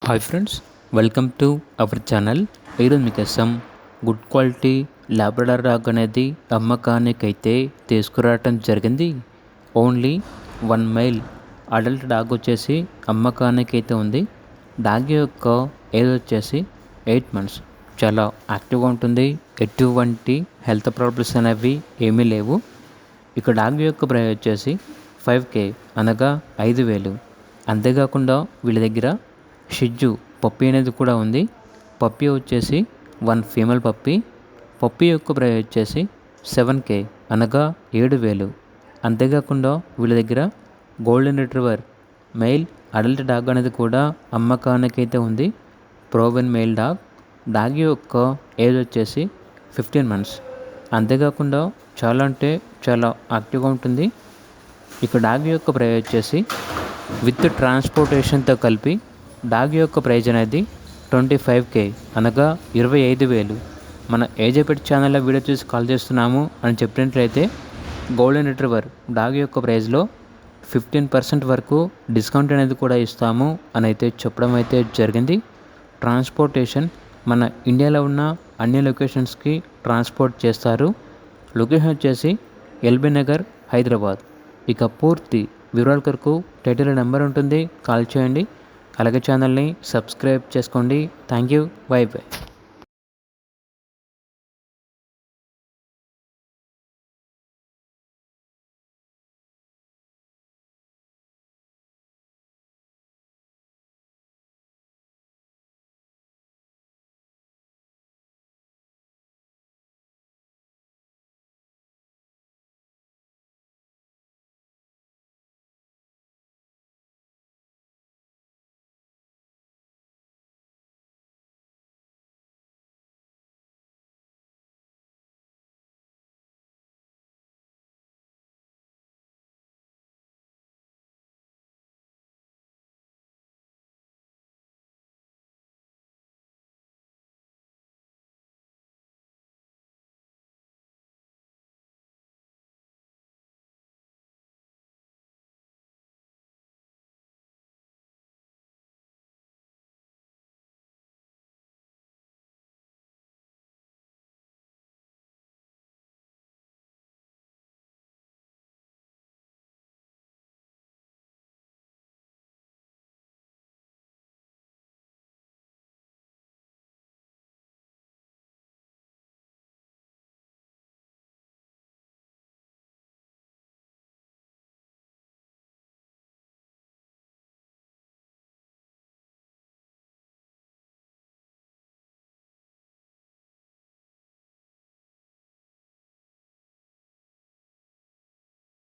Hi friends, welcome to our channel. ఈరోజు మీకోసం good quality Labrador dog అనేది అమ్మకానికైతే తీసుకురావటం జరిగింది. ఓన్లీ 1 మైల్ అడల్ట్ డాగ్ వచ్చేసి అమ్మకానికైతే ఉంది. డాగ్ యొక్క ఏజ్ వచ్చేసి 8 months. చాలా యాక్టివ్గా ఉంటుంది. ఎటువంటి హెల్త్ ప్రాబ్లమ్స్ అనేవి ఏమీ లేవు. ఇక డాగ్ యొక్క ప్రైస్ వచ్చేసి 5K అనగా 5,000. అంతేకాకుండా వీళ్ళ దగ్గర షిజ్జు పప్పీ అనేది కూడా ఉంది. పప్పీ వచ్చేసి 1 ఫీమేల్ పప్పీ. పప్పీ యొక్క ప్రైస్ వచ్చేసి 7K అనగా 7,000. అంతేకాకుండా వీళ్ళ దగ్గర golden retriever mail adult dog అనేది కూడా అమ్మకానికైతే ఉంది. Proven mail dog. డాగ్ యొక్క ఏజ్ వచ్చేసి 15 months. అంతేకాకుండా చాలా అంటే చాలా యాక్టివ్గా ఉంటుంది. ఇక డాగ్ యొక్క ప్రైస్ వచ్చేసి విత్ ట్రాన్స్పోర్టేషన్తో కలిపి డాగ్ యొక్క ప్రైజ్ అనేది 25K అనగా 25,000. మన ఏజెపెట్ ఛానల్లో వీడియో చూసి కాల్ చేస్తున్నాము అని చెప్పినట్లయితే గోల్డెన్ రిట్రీవర్ డాగ్ యొక్క ప్రైజ్లో 15% వరకు డిస్కౌంట్ అనేది కూడా ఇస్తాము అని అయితే చెప్పడం అయితే జరిగింది. ట్రాన్స్పోర్టేషన్ మన ఇండియాలో ఉన్న అన్ని లొకేషన్స్కి ట్రాన్స్పోర్ట్ చేస్తారు. లొకేషన్ వచ్చేసి ఎల్బీ నగర్, హైదరాబాద్. ఇక పూర్తి వివరాల కొరకు టైటిల్ నెంబర్ ఉంటుంది, కాల్ చేయండి. అలాగే ఛానల్ని సబ్స్క్రైబ్ చేసుకోండి. Thank you. By by.